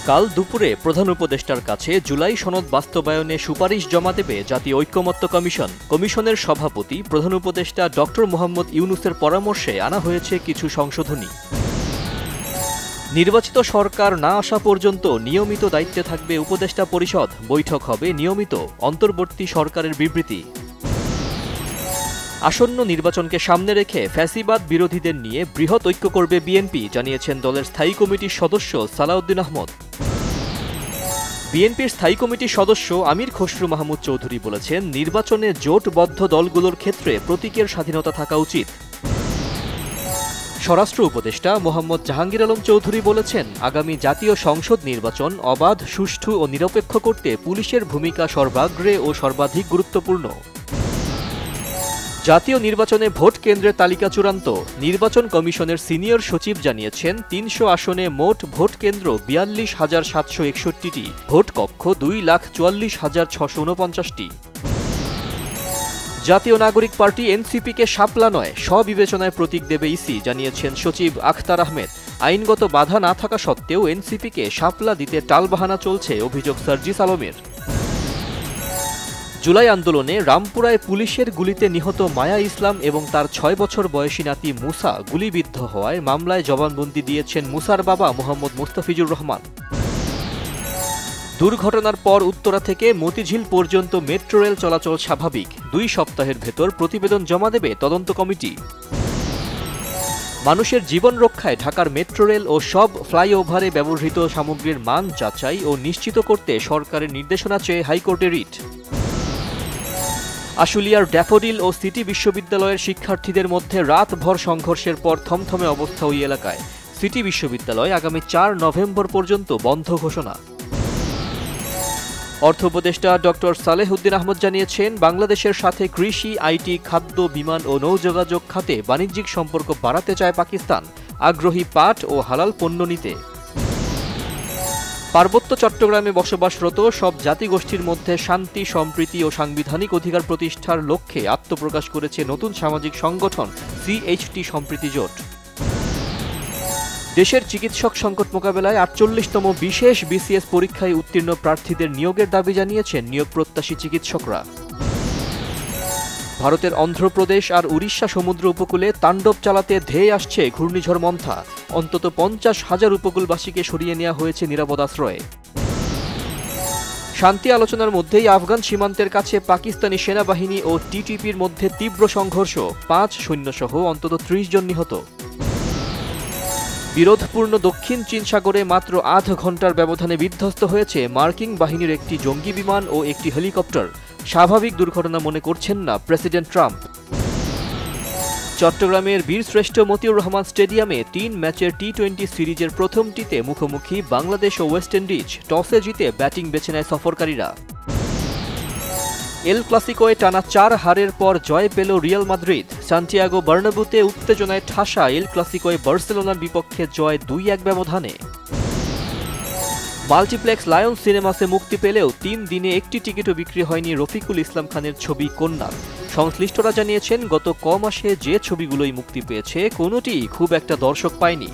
কাল দুপুরে প্রধান উপদেষ্টার কাছে জুলাই সনদ বাস্তবায়নে সুপারিশ জমা দেবে জাতীয় ঐকমত্য কমিশন। কমিশনের সভাপতি প্রধান উপদেষ্টা ডক্টর মোহাম্মদ ইউনূসের পরামর্শে আনা হয়েছে কিছু সংশোধনী। নির্বাচিত সরকার না আসা পর্যন্ত নিয়মিত দায়িত্বে থাকবে উপদেষ্টা পরিষদ, বৈঠক হবে নিয়মিত, অন্তর্বর্তী সরকারের বিবৃতি। আসন্ন নির্বাচনকে সামনে রেখে ফ্যাসিবাদ বিরোধীদের নিয়ে বৃহৎ ঐক্য করবে বিএনপি, জানিয়েছেন দলের স্থায়ী কমিটির সদস্য সালাউদ্দিন আহমদ। বিএনপির স্থায়ী কমিটির সদস্য আমির খসরু মাহমুদ চৌধুরী বলেছেন, নির্বাচনে জোটবদ্ধ দলগুলোর ক্ষেত্রে প্রতীকের স্বাধীনতা থাকা উচিত। স্বরাষ্ট্র উপদেষ্টা মোহাম্মদ জাহাঙ্গীর আলম চৌধুরী বলেছেন, আগামী জাতীয় সংসদ নির্বাচন অবাধ, সুষ্ঠু ও নিরপেক্ষ করতে পুলিশের ভূমিকা সর্বাগ্রে ও সর্বাধিক গুরুত্বপূর্ণ। জাতীয় নির্বাচনে ভোট কেন্দ্রের তালিকা চূড়ান্ত। নির্বাচন কমিশনের সিনিয়র সচিব জানিয়েছেন, ৩০০ আসনে মোট ভোট কেন্দ্র ৪২,৭৬১টি, ভোট কক্ষ ২,৪৪,৬৪৯টি। জাতীয় নাগরিক পার্টি এনসিপিকে শাপলা নয়, স্ববিবেচনায় প্রতীক দেবে ইসি, জানিয়েছেন সচিব আখতার আহমেদ। আইনগত বাধা না থাকা সত্ত্বেও এনসিপিকে শাপলা দিতে টালবাহানা চলছে, অভিযোগ সার্জিস আলমের। জুলাই আন্দোলনে রামপুরায় পুলিশের গুলিতে নিহত মায়া ইসলাম এবং তার ৬ বছর বয়সী নাতি মুসা গুলিবিদ্ধ হওয়ায় মামলায় জবানবন্দি দিয়েছেন মুসার বাবা মোহাম্মদ মুস্তাফিজুর রহমান। দুর্ঘটনার পর উত্তরা থেকে মতিঝিল পর্যন্ত মেট্রো রেল চলাচল স্বাভাবিক, ২ সপ্তাহের ভেতর প্রতিবেদন জমা দেবে তদন্ত কমিটি। মানুষের জীবন রক্ষায় ঢাকার মেট্রো রেল ও সব ফ্লাইওভারে ব্যবহৃত সামগ্রীর মান যাচাই ও নিশ্চিত করতে সরকারের নির্দেশনা চেয়ে হাইকোর্টে রিট। আশুলিয়ার ড্যাফোডিল ও সিটি বিশ্ববিদ্যালয়ের শিক্ষার্থীদের মধ্যে রাতভর সংঘর্ষের পর থমথমে অবস্থা ওই এলাকায়। সিটি বিশ্ববিদ্যালয় আগামী ৪ নভেম্বর পর্যন্ত বন্ধ ঘোষণা। অর্থ উপদেষ্টা ডক্টর সালেহ উদ্দিন আহমদ জানিয়েছেন, বাংলাদেশের সাথে কৃষি, আইটি, খাদ্য, বিমান ও নৌযোগাযোগ খাতে বাণিজ্যিক সম্পর্ক বাড়াতে চায় পাকিস্তান, আগ্রহী পাট ও হালাল পণ্য নিতে। পার্বত্য চট্টগ্রামে বসবাসরত সব জাতিগোষ্ঠীর মধ্যে শান্তি, সম্প্রীতি ও সাংবিধানিক অধিকার প্রতিষ্ঠার লক্ষ্যে আত্মপ্রকাশ করেছে নতুন সামাজিক সংগঠন সিএইচটি সম্প্রীতি জোট। দেশের চিকিৎসক সংকট মোকাবেলায় ৪৮তম বিশেষ বিসিএস পরীক্ষায় উত্তীর্ণ প্রার্থীদের নিয়োগের দাবি জানিয়েছেন নিয়োগ প্রত্যাশী চিকিৎসকরা। ভারতের অন্ধ্রপ্রদেশ আর উড়িষ্যা সমুদ্র উপকূলে তাণ্ডব চালাতে ধেয়ে আসছে ঘূর্ণিঝড় মন্থা। অন্তত ৫০,০০০ উপকূলবাসীকে সরিয়ে নেওয়া হয়েছে নিরাপদ আশ্রয়ে। শান্তি আলোচনার মধ্যেই আফগান সীমান্তের কাছে পাকিস্তানি সেনাবাহিনী ও টিটিপির মধ্যে তীব্র সংঘর্ষ, ৫ সৈন্যসহ অন্তত ৩০ জন নিহত। বিরোধপূর্ণ দক্ষিণ চীন সাগরে মাত্র আধ ঘণ্টার ব্যবধানে বিধ্বস্ত হয়েছে মার্কিন বাহিনীর একটি জঙ্গি বিমান ও একটি হেলিকপ্টার। স্বাভাবিক দুর্ঘটনা মনে করছেন না প্রেসিডেন্ট ট্রাম্প। চট্টগ্রামের বীরশ্রেষ্ঠ মতিউর রহমান স্টেডিয়ামে ৩ ম্যাচের টি-২০ সিরিজের প্রথমটিতে মুখোমুখি বাংলাদেশ ও ওয়েস্ট ইন্ডিজ। টসে জিতে ব্যাটিং বেছে নেয় সফরকারীরা। এল ক্লাসিকোয় টানা ৪ হারের পর জয় পেল রিয়াল মাদ্রিদ। সান্টিয়াগো বার্নাব্যুতে উত্তেজনায় ঠাসা এল ক্লাসিকোয় বার্সেলোনার বিপক্ষে জয় ২-১ ব্যবধানে। মাল্টিপ্লেক্স লায়ন সিনেমাসে মুক্তি পেলেও ৩ দিনে একটি টিকিটও বিক্রি হয়নি রফিকুল ইসলাম খানের ছবি কন্যা। সংশ্লিষ্টরা জানিয়েছেন, গত ক মাসে যে ছবিগুলোই মুক্তি পেয়েছে কোনোটিই খুব একটা দর্শক পায়নি।